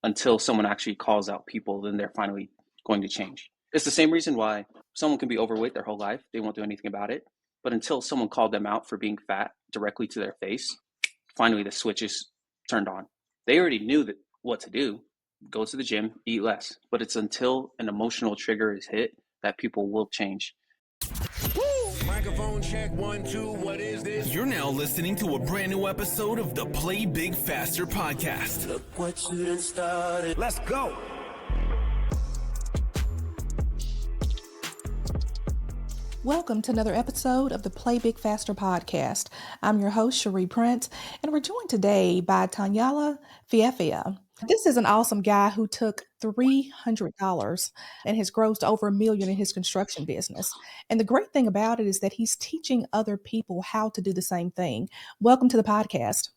until someone actually calls out people, then they're finally going to change. It's the same reason why someone can be overweight their whole life. They won't do anything about it. But until someone called them out for being fat directly to their face, finally the switch is turned on. They already knew that what to do, go to the gym, eat less. But it's until an emotional trigger is hit that people will change. Microphone check, 1, 2, what is this? You're now listening to a brand new episode of the Play Big Faster podcast. Look what you done started. Let's go. Welcome to another episode of the Play Big Faster podcast. I'm your host, Cherie Prince, and we're joined today by Taniela Fiefia. This is an awesome guy who took $300 and has grossed over $1 million in his construction business. And the great thing about it is that he's teaching other people how to do the same thing. Welcome to the podcast.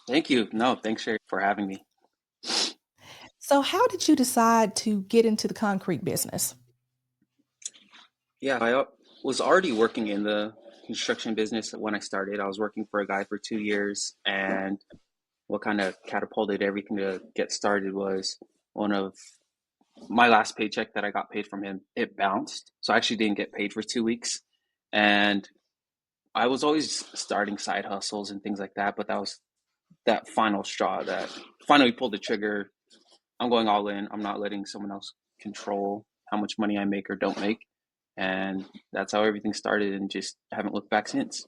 Thank you. No, thanks for having me. So how did you decide to get into the concrete business? Yeah, I was already working in the construction business when I started. I was working for a guy for 2 years, and what kind of catapulted everything to get started was one of my last paycheck that I got paid from him. It bounced, so I actually didn't get paid for 2 weeks. And I was always starting side hustles and things like that, but that was that final straw that finally pulled the trigger. I'm going all in. I'm not letting someone else control how much money I make or don't make. And that's how everything started, and just haven't looked back since.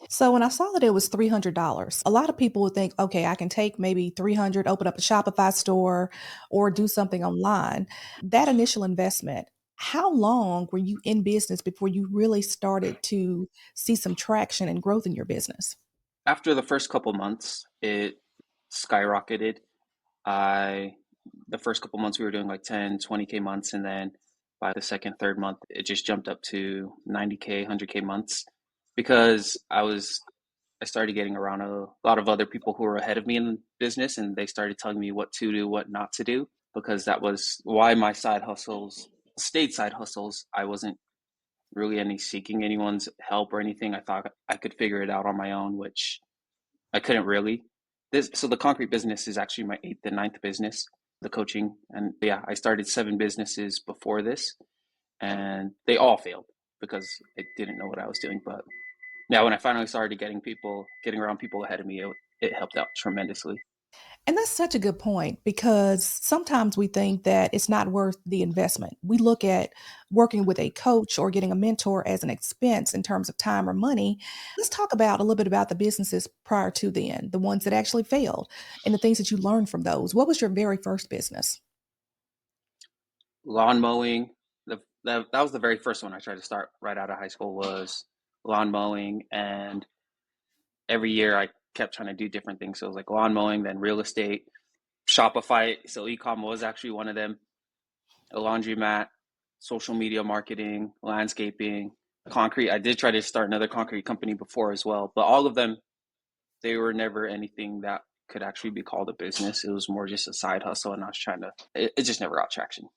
So when I saw that it was $300, a lot of people would think, okay, I can take maybe $300, open up a Shopify store or do something online. That initial investment, how long were you in business before you really started to see some traction and growth in your business? After the first couple months, it skyrocketed. The first couple months we were doing like 10, 20K months, and then by the second, third month, it just jumped up to 90K, 100K months, because I started getting around a lot of other people who were ahead of me in business, and they started telling me what to do, what not to do, because that was why my side hustles stayed side hustles. I wasn't really seeking anyone's help or anything. I thought I could figure it out on my own, which I couldn't really. So the concrete business is actually my 8th and 9th business, the coaching. And yeah, I started 7 businesses before this, and they all failed because I didn't know what I was doing. But yeah, when I finally started getting around people ahead of me, it helped out tremendously. And that's such a good point, because sometimes we think that it's not worth the investment. We look at working with a coach or getting a mentor as an expense in terms of time or money. Let's talk about a little bit about the businesses prior to then, the ones that actually failed and the things that you learned from those. What was your very first business? Lawn mowing. That was the very first one I tried to start right out of high school, was lawn mowing. And every year I kept trying to do different things. So it was like lawn mowing, then real estate, Shopify. So e-com was actually one of them, a laundromat, social media marketing, landscaping, concrete. I did try to start another concrete company before as well, but all of them, they were never anything that could actually be called a business. It was more just a side hustle, and I was it just never got traction.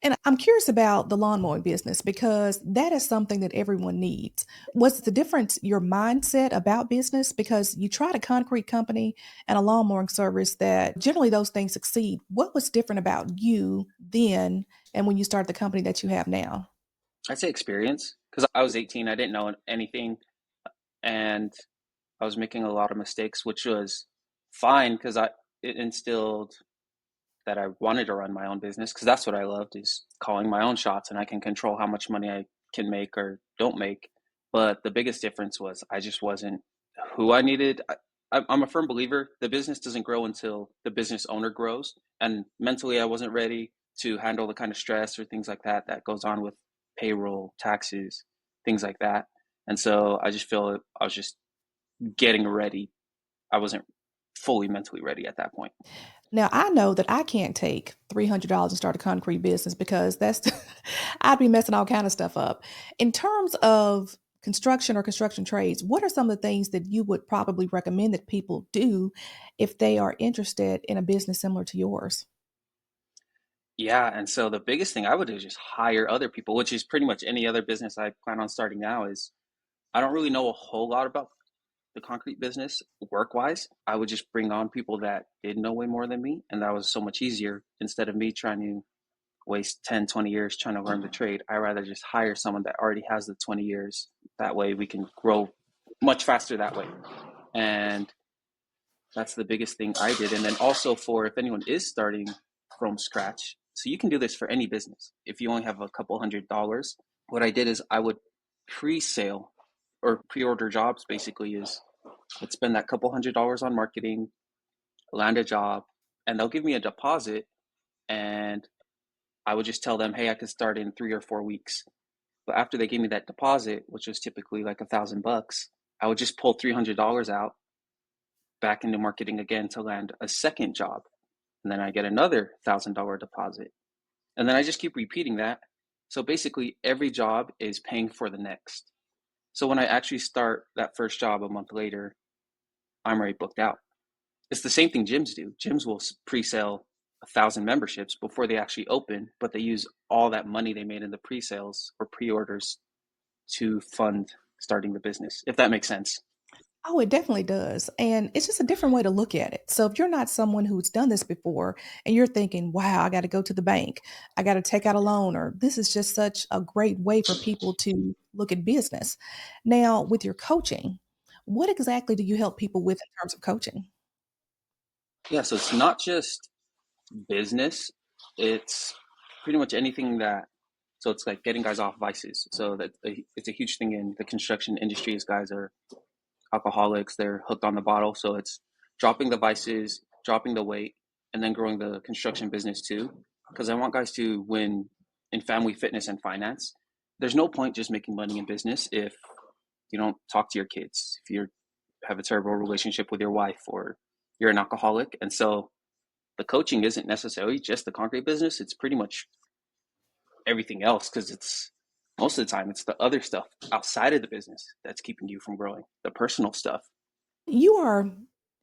And I'm curious about the lawn mowing business, because that is something that everyone needs. Was the difference your mindset about business? Because you tried a concrete company and a lawn mowing service that generally those things succeed. What was different about you then and when you started the company that you have now? I'd say experience, because I was 18. I didn't know anything, and I was making a lot of mistakes, which was fine, because it instilled that I wanted to run my own business, because that's what I loved, is calling my own shots, and I can control how much money I can make or don't make. But the biggest difference was I just wasn't who I needed. I'm a firm believer the business doesn't grow until the business owner grows. And mentally, I wasn't ready to handle the kind of stress or things like that goes on with payroll, taxes, things like that. And so I just feel I was just getting ready. I wasn't fully mentally ready at that point. Now, I know that I can't take $300 and start a concrete business, because I'd be messing all kind of stuff up. In terms of construction or construction trades, what are some of the things that you would probably recommend that people do if they are interested in a business similar to yours? Yeah, and so the biggest thing I would do is just hire other people, which is pretty much any other business I plan on starting now. Is I don't really know a whole lot about the concrete business work wise, I would just bring on people that did know way more than me. And that was so much easier instead of me trying to waste 10, 20 years trying to learn the trade. I rather just hire someone that already has the 20 years. That way we can grow much faster that way. And that's the biggest thing I did. And then also for if anyone is starting from scratch, so you can do this for any business. If you only have a couple $100s, what I did is I would pre-sale or pre-order jobs basically is I'd spend that couple $100s on marketing, land a job, and they'll give me a deposit and I would just tell them, hey, I could start in 3 or 4 weeks. But after they gave me that deposit, which was typically like $1,000, I would just pull $300 out back into marketing again to land a second job. And then I get another $1,000 deposit. And then I just keep repeating that. So basically, every job is paying for the next. So when I actually start that first job a month later, I'm already booked out. It's the same thing gyms do. Gyms will pre-sale 1,000 memberships before they actually open, but they use all that money they made in the pre-sales or pre-orders to fund starting the business, if that makes sense. Oh, it definitely does. And it's just a different way to look at it. So if you're not someone who's done this before and you're thinking, wow, I got to go to the bank, I got to take out a loan, or this is just such a great way for people to look at business. Now, with your coaching, what exactly do you help people with in terms of coaching? Yeah, so it's not just business, it's pretty much anything that, so it's like getting guys off vices. So that it's a huge thing in the construction industry is guys are alcoholics, they're hooked on the bottle. So it's dropping the vices, dropping the weight, and then growing the construction business too. Because I want guys to win in family fitness and finance. There's no point just making money in business if you don't talk to your kids, if you have a terrible relationship with your wife, or you're an alcoholic. And so the coaching isn't necessarily just the concrete business, it's pretty much everything else because it's most of the time it's the other stuff outside of the business that's keeping you from growing, the personal stuff. You are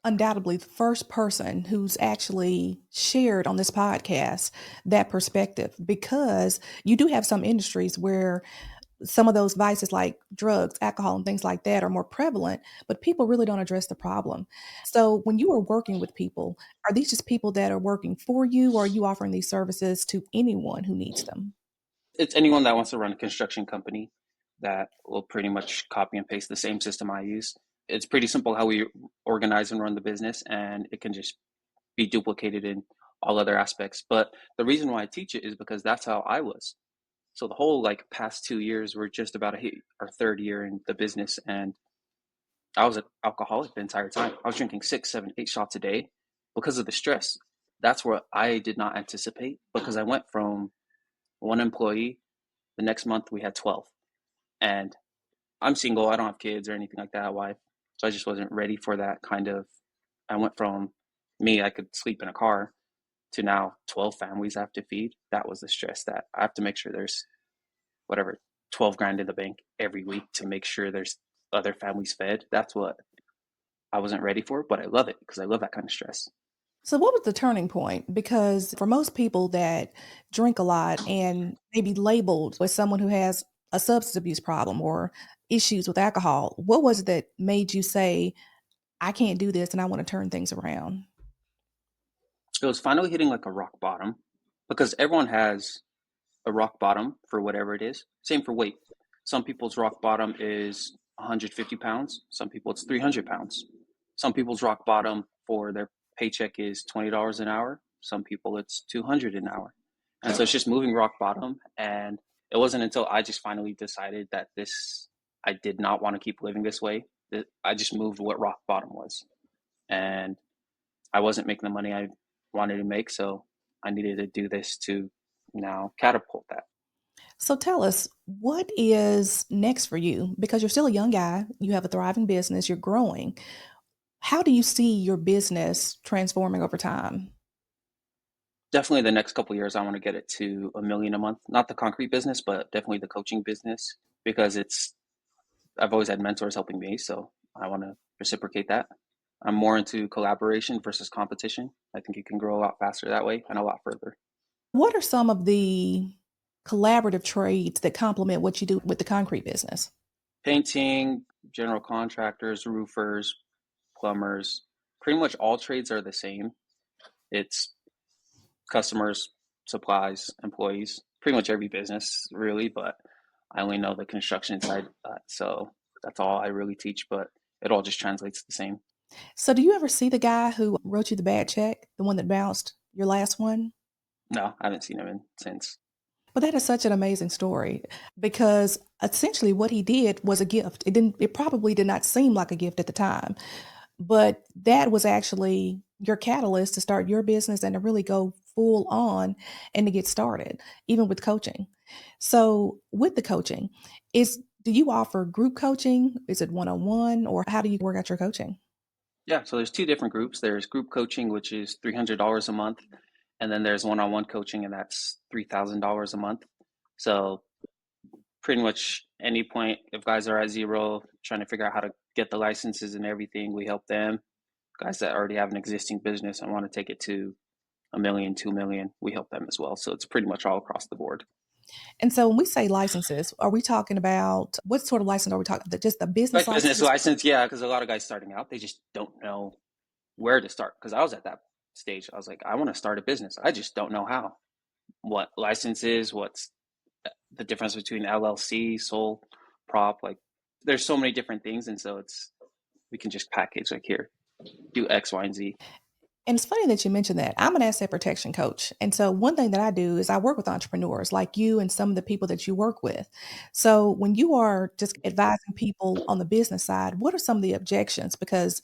undoubtedly the first person who's actually shared on this podcast that perspective, because you do have some industries where some of those vices like drugs, alcohol, and things like that are more prevalent, but people really don't address the problem. So when you are working with people, are these just people that are working for you, or are you offering these services to anyone who needs them? It's anyone that wants to run a construction company that will pretty much copy and paste the same system I use. It's pretty simple how we organize and run the business, and it can just be duplicated in all other aspects. But the reason why I teach it is because that's how I was. So the whole like past 2 years, we're just about to hit our third year in the business, and I was an alcoholic the entire time. I was drinking 6, 7, 8 shots a day because of the stress. That's what I did not anticipate, because I went from one employee, the next month we had 12. And I'm single, I don't have kids or anything like that, wife. So I just wasn't ready for that kind of. I went from me, I could sleep in a car, to now 12 families I have to feed. That was the stress that I have to make sure there's whatever 12 grand in the bank every week to make sure there's other families fed. That's what I wasn't ready for, but I love it because I love that kind of stress. So, what was the turning point? Because for most people that drink a lot and maybe labeled as someone who has a substance abuse problem or issues with alcohol, what was it that made you say, I can't do this and I want to turn things around? It was finally hitting like a rock bottom, because everyone has a rock bottom for whatever it is. Same for weight. Some people's rock bottom is 150 pounds. Some people it's 300 pounds. Some people's rock bottom for their paycheck is $20 an hour. Some people it's 200 an hour. And so it's just moving rock bottom. And it wasn't until I just finally decided that I did not want to keep living this way, that I just moved what rock bottom was. And I wasn't making the money I wanted to make. So I needed to do this to now catapult that. So, tell us, what is next for you? Because you're still a young guy, you have a thriving business, you're growing. How do you see your business transforming over time? Definitely the next couple of years, I want to get it to 1 million a month. Not the concrete business, but definitely the coaching business, because I've always had mentors helping me. So I want to reciprocate that. I'm more into collaboration versus competition. I think you can grow a lot faster that way and a lot further. What are some of the collaborative trades that complement what you do with the concrete business? Painting, general contractors, roofers, plumbers, pretty much all trades are the same. It's customers, supplies, employees, pretty much every business really, but I only know the construction side. So that's all I really teach, but it all just translates the same. So do you ever see the guy who wrote you the bad check, the one that bounced your last one? No, I haven't seen him since. Well, that is such an amazing story because essentially what he did was a gift. It probably did not seem like a gift at the time, but that was actually your catalyst to start your business and to really go full on and to get started, even with coaching. So, with the coaching, is do you offer group coaching? Is it one-on-one or how do you work out your coaching? Yeah, so there's two different groups. There's group coaching, which is $300 a month, and then there's one-on-one coaching, and that's $3,000 a month. So pretty much any point, if guys are at zero, trying to figure out how to get the licenses and everything, we help them. Guys that already have an existing business and want to take it to a million, 2 million, we help them as well. So it's pretty much all across the board. And so when we say licenses, are we talking about what sort of license are we talking about? Just the business Like business license? license, yeah, because a lot of guys starting out, they just don't know where to start. Because I was at that stage. I was like, I want to start a business. I just don't know how. What license is, what's the difference between LLC, sole prop, like there's so many different things. And so we can just package like here, do X, Y, and Z. And it's funny that you mentioned that. I'm an asset protection coach. And so one thing that I do is I work with entrepreneurs like you and some of the people that you work with. So when you are just advising people on the business side, what are some of the objections? Because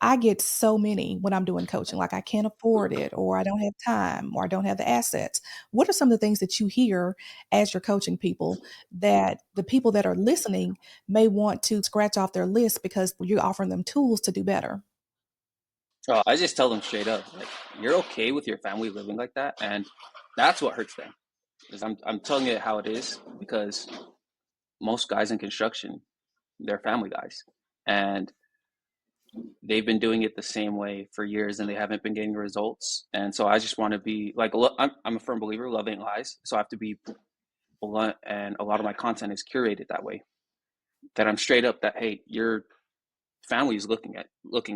I get so many when I'm doing coaching, like I can't afford it, or I don't have time, or I don't have the assets. What are some of the things that you hear as you're coaching people that the people that are listening may want to scratch off their list because you're offering them tools to do better? So I just tell them straight up, like, you're okay with your family living like that. And that's what hurts them is I'm telling you how it is because most guys in construction, they're family guys. And they've been doing it the same way for years and they haven't been getting results. And so I just want to be like, I'm a firm believer, love ain't lies. So I have to be blunt, and a lot of my content is curated that way. That I'm straight up that, hey, your family is looking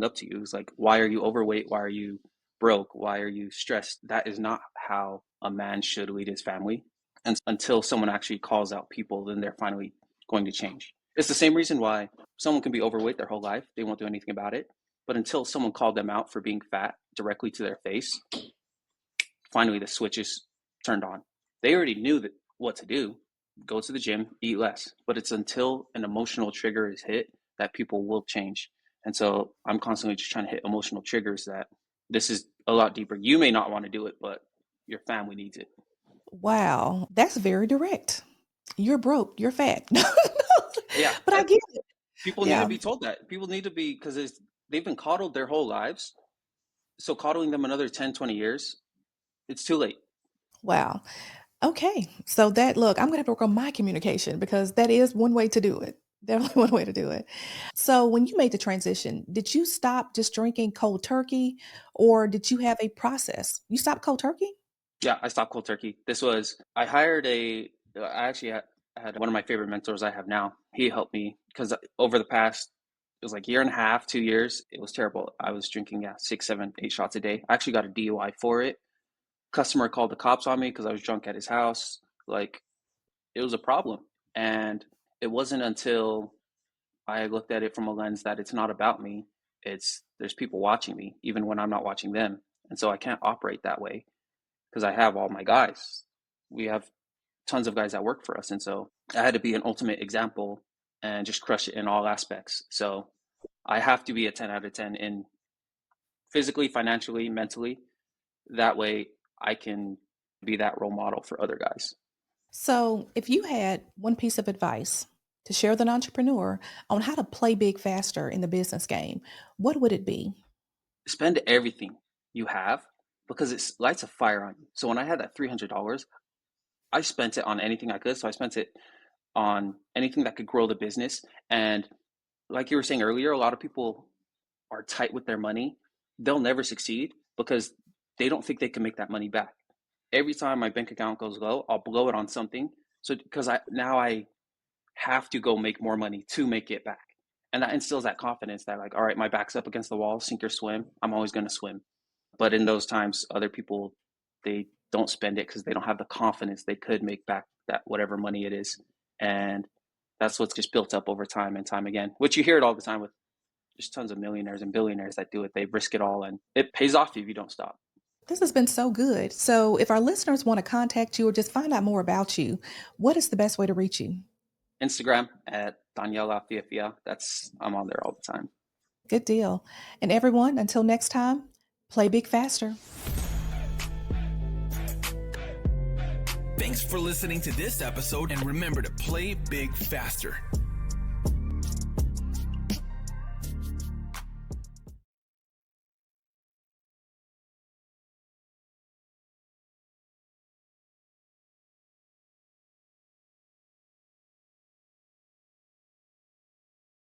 up to you. It's like, why are you overweight? Why are you broke? Why are you stressed? That is not how a man should lead his family. And until someone actually calls out people, then they're finally going to change. It's the same reason why someone can be overweight their whole life. They won't do anything about it. But until someone called them out for being fat directly to their face, finally the switch is turned on. They already knew that what to do, go to the gym, eat less. But it's until an emotional trigger is hit that people will change. And so I'm constantly just trying to hit emotional triggers that this is a lot deeper. You may not want to do it, but your family needs it. Wow, that's very direct. You're broke, you're fat. Yeah, But I get it. people need to Yeah. be told that. People need to be, because they've been coddled their whole lives. So coddling them another 10, 20 years, it's too late. Wow. Okay. So that look, I'm gonna have to work on my communication because that is one way to do it. Definitely one way to do it. So when you made the transition, did you stop just drinking cold turkey or did you have a process? You stopped cold turkey? Yeah, I stopped cold turkey. I hired I actually had one of my favorite mentors I have now. He helped me because over the past, it was like year and a half, 2 years, it was terrible. I was drinking, yeah, 6, 7, 8 shots a day. I actually got a DUI for it. Customer called the cops on me because I was drunk at his house. Like, it was a problem. And it wasn't until I looked at it from a lens that it's not about me. There's people watching me, even when I'm not watching them. And so I can't operate that way because I have all my guys. We have tons of guys that work for us. And so I had to be an ultimate example and just crush it in all aspects. So I have to be a 10 out of 10 in physically, financially, mentally. That way I can be that role model for other guys. So if you had one piece of advice to share with an entrepreneur on how to play big faster in the business game, what would it be? Spend everything you have because it lights a fire on you. So when I had that $300, I spent it on anything I could. So I spent it on anything that could grow the business. And like you were saying earlier, a lot of people are tight with their money. They'll never succeed because they don't think they can make that money back. Every time my bank account goes low, I'll blow it on something. So because I have to go make more money to make it back. And that instills that confidence that like, all right, my back's up against the wall, sink or swim. I'm always going to swim. But in those times, other people, they don't spend it because they don't have the confidence they could make back that whatever money it is. And that's what's just built up over time and time again, which you hear it all the time with just tons of millionaires and billionaires that do it. They risk it all and it pays off if you don't stop. This has been so good. So, if our listeners want to contact you or just find out more about you, what is the best way to reach you? Instagram at Taniela Fiefia. I'm on there all the time. Good deal. And everyone, until next time, play big faster. Thanks for listening to this episode, and remember to play big faster.